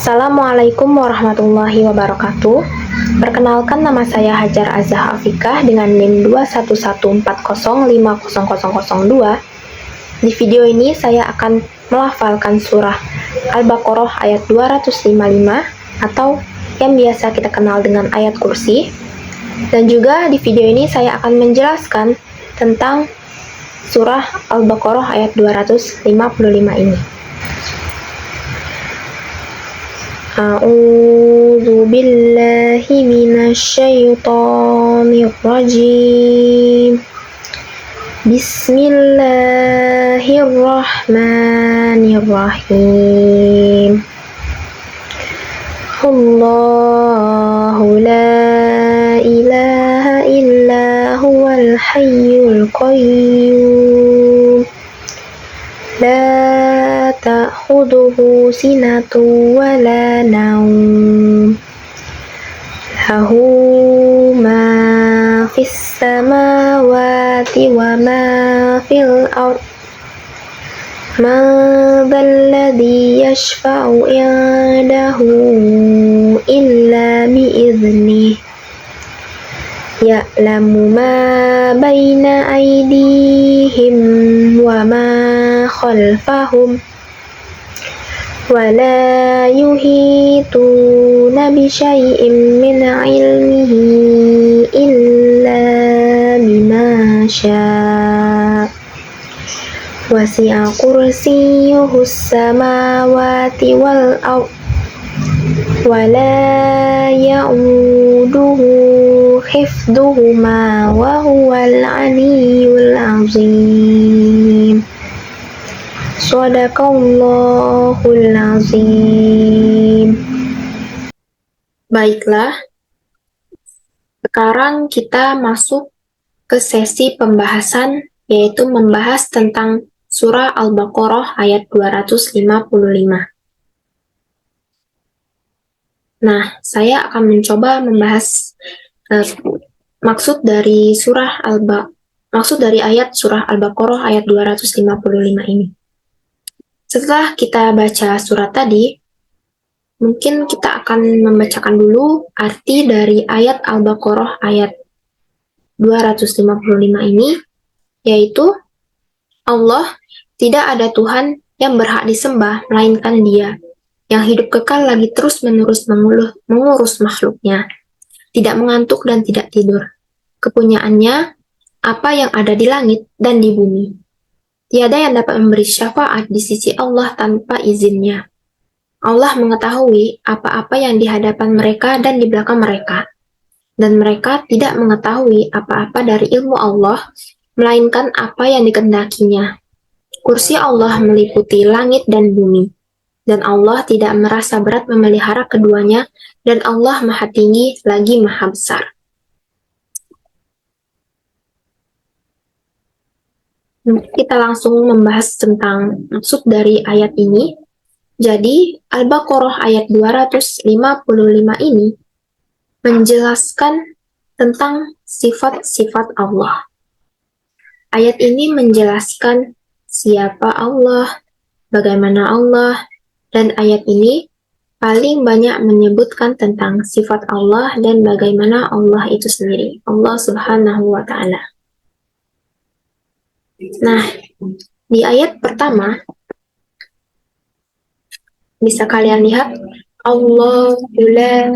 Assalamualaikum warahmatullahi wabarakatuh. Perkenalkan, nama saya Hajar Azah Afikah dengan NIM 21140500002. Di video ini saya akan melafalkan surah Al-Baqarah ayat 255 atau yang biasa kita kenal dengan ayat kursi. Dan juga di video ini saya akan menjelaskan tentang surah Al-Baqarah ayat 255 ini. A'udzu billahi minasyaitonir rajim. Bismillahirrahmanirrahim. Allahu la ilaha illa huwal hayyul qayyum. La ta'khuduhu sinatun wa la naum. Lahu ma fis samawati wa ma fil ard. Man dzalladzi yashfa'u 'indahu illa bi'idznih. Ya'lamu ma baina aydihim wa ma khalfahum wa la yuhituna bi syai'in min 'ilmihi illa bima syaa. Wasi'a kursiyyuhus samawati wal ard wa la ya'uduhu hifdhuhuma wa huwal 'aliyyul 'azim. Shadaqallahul 'azim. Baiklah, sekarang kita masuk ke sesi pembahasan, yaitu membahas tentang surah Al-Baqarah ayat 255. Nah, saya akan mencoba membahas maksud dari ayat surah Al-Baqarah ayat 255 ini. Setelah kita baca surat tadi, mungkin kita akan membacakan dulu arti dari ayat Al-Baqarah ayat 255 ini, yaitu Allah, tidak ada Tuhan yang berhak disembah melainkan Dia, yang hidup kekal lagi terus-menerus mengurus makhluknya, tidak mengantuk dan tidak tidur. Kepunyaannya apa yang ada di langit dan di bumi. Tiada yang dapat memberi syafaat di sisi Allah tanpa izinnya. Allah mengetahui apa-apa yang di hadapan mereka dan di belakang mereka, dan mereka tidak mengetahui apa-apa dari ilmu Allah, melainkan apa yang dikehendakinya. Kursi Allah meliputi langit dan bumi, dan Allah tidak merasa berat memelihara keduanya, dan Allah Maha Tinggi lagi Maha Besar. Kita langsung membahas tentang maksud dari ayat ini. Jadi, Al-Baqarah ayat 255 ini menjelaskan tentang sifat-sifat Allah. Ayat ini menjelaskan siapa Allah, bagaimana Allah, dan ayat ini paling banyak menyebutkan tentang sifat Allah dan bagaimana Allah itu sendiri, Allah Subhanahu wa Ta'ala. Nah, di ayat pertama bisa kalian lihat Allahu la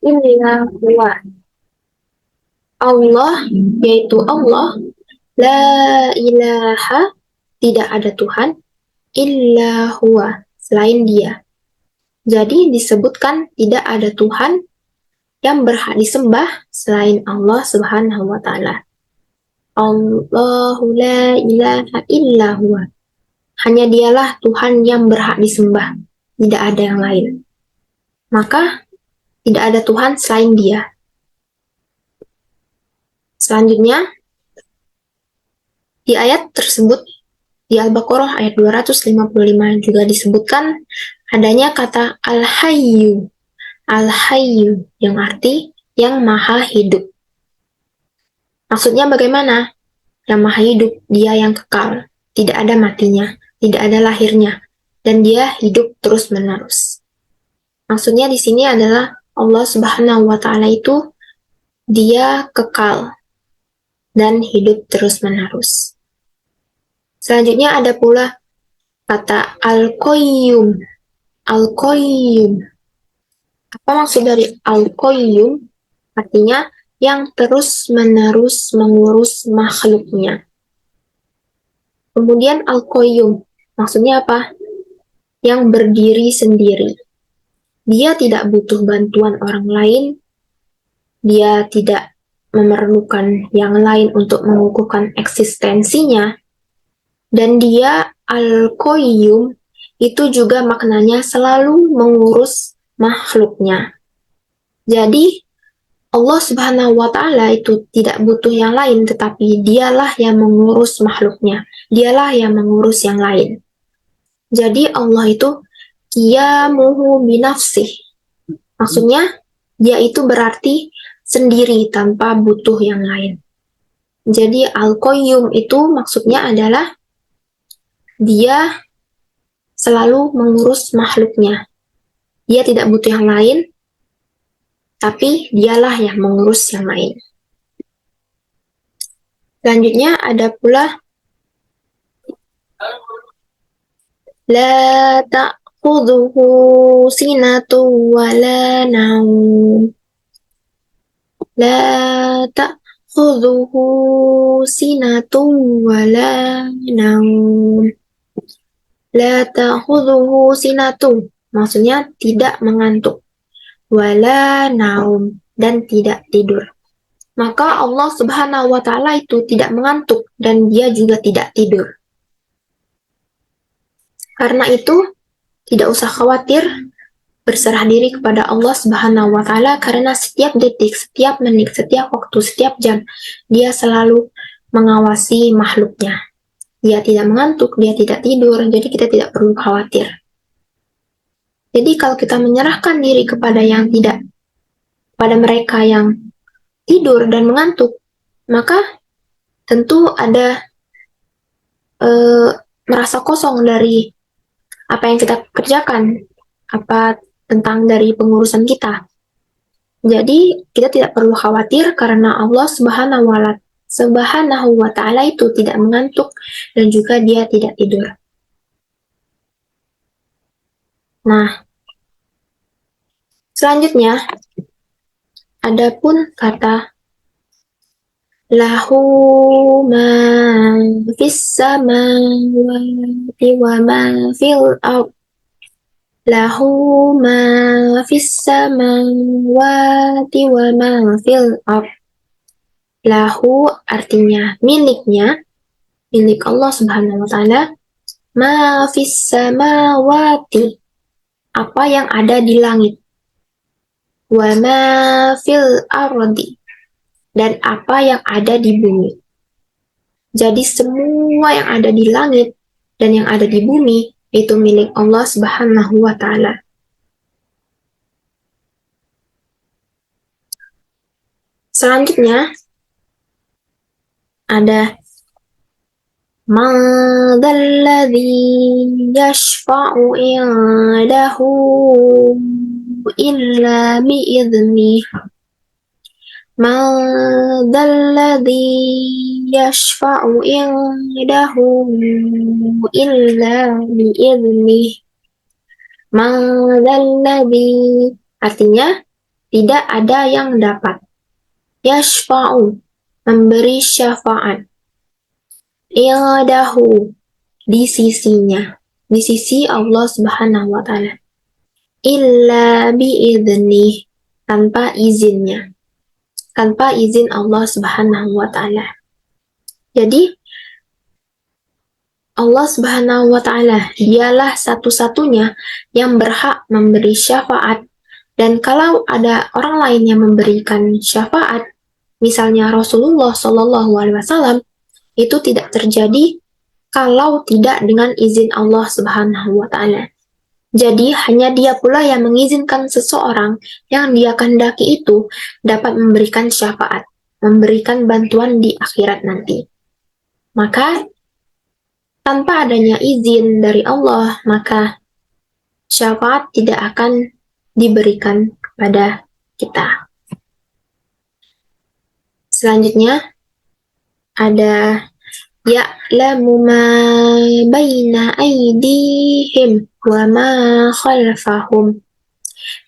ilaha huwa. Allah, yaitu Allah, la ilaha, tidak ada Tuhan, illa huwa, selain Dia. Jadi disebutkan tidak ada Tuhan yang berhak disembah selain Allah Subhanahu wa Ta'ala. Allahu la ilaha illa huwa. Hanya Dialah Tuhan yang berhak disembah, tidak ada yang lain. Maka tidak ada Tuhan selain Dia. Selanjutnya, di ayat tersebut, di Al-Baqarah ayat 255 juga disebutkan adanya kata Al-Hayyu. Al-Hayyu yang arti yang maha hidup. Maksudnya bagaimana? Yang maha hidup, Dia yang kekal, tidak ada matinya, tidak ada lahirnya, dan dia hidup terus-menerus. Maksudnya di sini adalah Allah Subhanahu wa Ta'ala itu dia kekal dan hidup terus-menerus. Selanjutnya ada pula kata Al-Qayyum. Al-Qayyum. Apa maksud dari Al-Qayyum? Artinya yang terus-menerus mengurus makhluknya. Kemudian Al-Qayyum. Maksudnya apa? Yang berdiri sendiri. Dia tidak butuh bantuan orang lain. Dia tidak memerlukan yang lain untuk mengukuhkan eksistensinya. Dan dia Al-Qayyum itu juga maknanya selalu mengurus makhluknya. Jadi Allah Subhanahu wa Ta'ala itu tidak butuh yang lain, tetapi dialah yang mengurus makhluknya. Dialah yang mengurus yang lain. Jadi Allah itu qiyamuhu binafsih. Maksudnya dia itu berarti sendiri tanpa butuh yang lain. Jadi Al-Qayyum itu maksudnya adalah dia selalu mengurus makhluknya. Dia tidak butuh yang lain, tapi dialah yang mengurus yang lain. Selanjutnya ada pula La ta'khudhuhu sinatu wa la naum. La ta'khudhuhu sinatu wa la naum. La ta'khudhuhu sinatu. Maksudnya tidak mengantuk. Wala naum. Dan tidak tidur. Maka Allah Subhanahu wa Ta'ala itu tidak mengantuk dan dia juga tidak tidur. Karena itu, tidak usah khawatir, berserah diri kepada Allah Subhanahu wa Ta'ala karena setiap detik, setiap menit, setiap waktu, setiap jam, dia selalu mengawasi makhluknya. Dia tidak mengantuk, dia tidak tidur, jadi kita tidak perlu khawatir. Jadi kalau kita menyerahkan diri kepada yang tidak, pada mereka yang tidur dan mengantuk, maka tentu ada merasa kosong dari apa yang kita kerjakan, apa tentang dari pengurusan kita. Jadi kita tidak perlu khawatir karena Allah Subhanahu wa Ta'ala itu tidak mengantuk dan juga dia tidak tidur. Nah, selanjutnya adapun kata lahu ma fis samawati wa ma fil ard. Lahu ma fis samawati wa ma fil ard. Lahu artinya miliknya, milik Allah Subhanahu wa Ta'ala. Ma fis samawati, apa yang ada di langit. Wa ma fil ardi, dan apa yang ada di bumi. Jadi semua yang ada di langit dan yang ada di bumi itu milik Allah Subhanahu wa Ta'ala. Selanjutnya ada Madzalladzi yashfa'u indahu illa bi'idhnih. Madzalladzi yashfa'u indahu illa bi'idhnih. Madzalladzi artinya tidak ada yang dapat. Yashfa'u memberi syafaat. Indahu di sisinya, di sisi Allah Subhanahu wa Ta'ala. Illa bi'idhnih, tanpa izinnya, tanpa izin Allah Subhanahu wa Ta'ala. Jadi Allah Subhanahu wa Ta'ala dialah satu-satunya yang berhak memberi syafaat, dan kalau ada orang lain yang memberikan syafaat, misalnya Rasulullah Shallallahu Alaihi Wasallam, itu tidak terjadi kalau tidak dengan izin Allah Subhanahu wa Ta'ala. Jadi hanya dia pula yang mengizinkan seseorang yang dia kehendaki itu dapat memberikan syafaat, memberikan bantuan di akhirat nanti. Maka tanpa adanya izin dari Allah, maka syafaat tidak akan diberikan kepada kita. Selanjutnya ada ya'lamu ma baina aydihim wa ma khalfahum.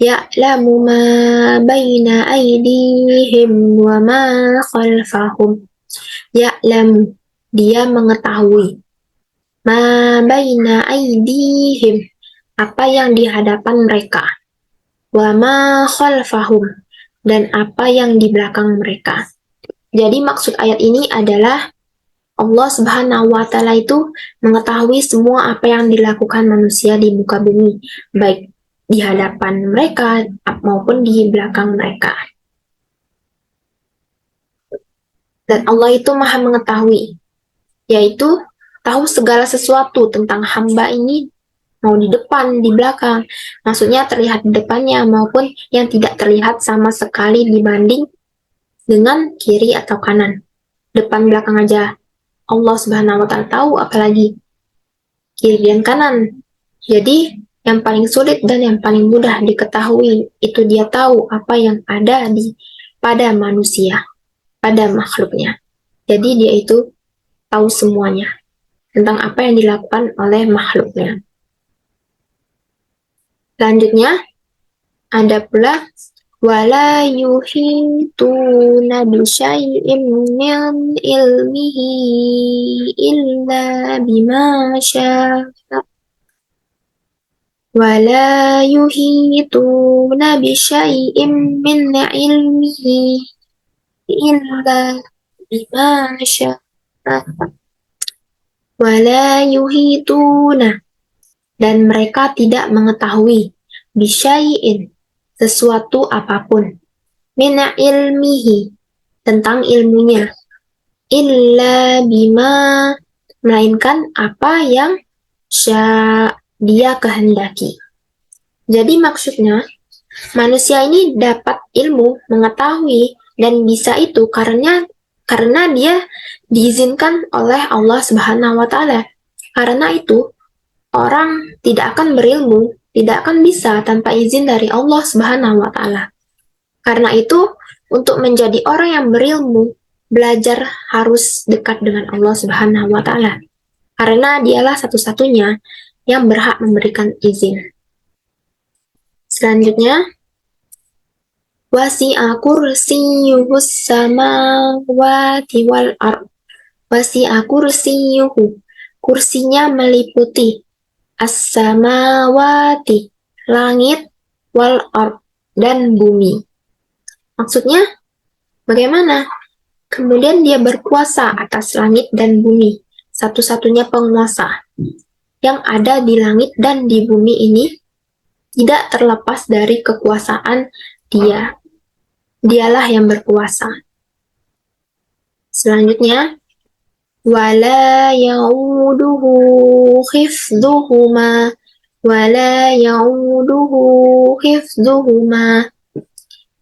Ya'lamu ma baina aydihim wa ma khalfahum. Ya'lamu, dia mengetahui. Ma baina aydihim, apa yang di hadapan mereka. Wa ma khalfahum, dan apa yang di belakang mereka. Jadi maksud ayat ini adalah Allah Subhanahu wa Ta'ala itu mengetahui semua apa yang dilakukan manusia di muka bumi, baik di hadapan mereka maupun di belakang mereka. Dan Allah itu Maha mengetahui, yaitu tahu segala sesuatu tentang hamba ini, mau di depan, di belakang, maksudnya terlihat di depannya maupun yang tidak terlihat sama sekali dibanding dengan kiri atau kanan. Depan belakang aja Allah Subhanahu wa Ta'ala tahu, apalagi kiri dan kanan. Jadi yang paling sulit dan yang paling mudah diketahui itu dia tahu apa yang ada pada manusia, pada makhluknya. Jadi dia itu tahu semuanya tentang apa yang dilakukan oleh makhluknya. Selanjutnya ada pula wala yuhituna bisyai'in min ilmihi illa bima syaa. Wala yuhituna bisyai'in min ilmihi illa bima syaa. Wala yuhituna, dan mereka tidak mengetahui bisyai'in, sesuatu apapun, mina ilmihi, tentang ilmunya, illa bima, melainkan apa yang dia kehendaki. Jadi maksudnya manusia ini dapat ilmu, mengetahui dan bisa itu karena dia diizinkan oleh Allah Subhanahu wa Ta'ala. Karena itu orang tidak akan berilmu, tidak akan bisa tanpa izin dari Allah Subhanahu wa Ta'ala. Karena itu, untuk menjadi orang yang berilmu, belajar harus dekat dengan Allah Subhanahu wa Ta'ala. Karena dialah satu-satunya yang berhak memberikan izin. Selanjutnya, wasi'a kursiyyuhus samawati wal ard. Wasi'a kursiyyuhu, kursinya meliputi as-samawati, langit, wal ard, dan bumi. Maksudnya, bagaimana? Kemudian dia berkuasa atas langit dan bumi, satu-satunya penguasa. Yang ada di langit dan di bumi ini tidak terlepas dari kekuasaan dia. Dialah yang berkuasa. Selanjutnya, wala ya'uduhu hifdhuhuma, wala ya'uduhu hifdhuhuma,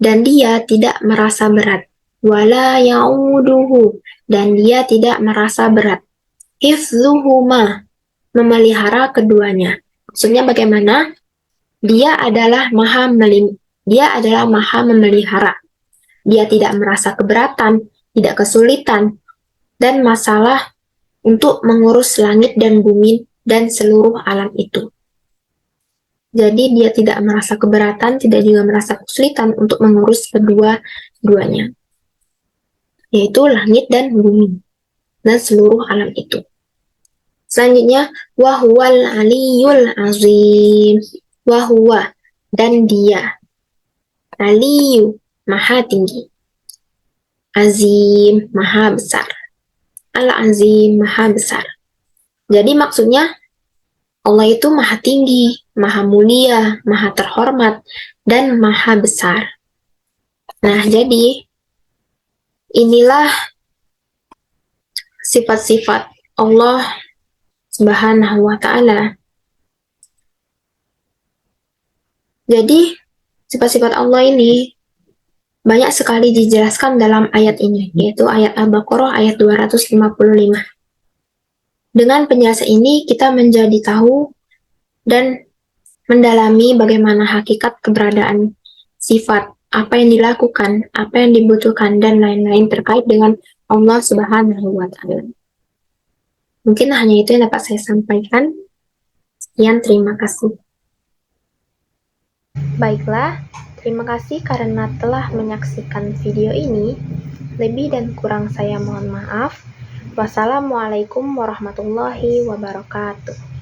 dan dia tidak merasa berat. Wala ya'uduhu, dan dia tidak merasa berat. Hifdhuhuma, memelihara keduanya. Maksudnya bagaimana? Dia adalah maha memelihara. Dia tidak merasa keberatan, tidak kesulitan, dan masalah untuk mengurus langit dan bumi dan seluruh alam itu. Jadi dia tidak merasa keberatan, tidak juga merasa kesulitan untuk mengurus kedua-duanya, yaitu langit dan bumi dan seluruh alam itu. Selanjutnya, wahuwal aliyul azim. Wahuwa, dan dia. Aliyu, maha tinggi. Azim, maha besar. Al-azim, maha besar. Jadi maksudnya Allah itu maha tinggi, maha mulia, maha terhormat, dan maha besar. Nah, jadi inilah sifat-sifat Allah Subhanahu wa Ta'ala. Jadi, sifat-sifat Allah ini banyak sekali dijelaskan dalam ayat ini, yaitu ayat Al-Baqarah ayat 255. Dengan penjelasan ini, kita menjadi tahu dan mendalami bagaimana hakikat keberadaan sifat, apa yang dilakukan, apa yang dibutuhkan, dan lain-lain terkait dengan Allah Subhanahu wa Ta'ala. Mungkin hanya itu yang dapat saya sampaikan. Sekian, terima kasih. Baiklah, terima kasih karena telah menyaksikan video ini. Lebih dan kurang saya mohon maaf. Wassalamualaikum warahmatullahi wabarakatuh.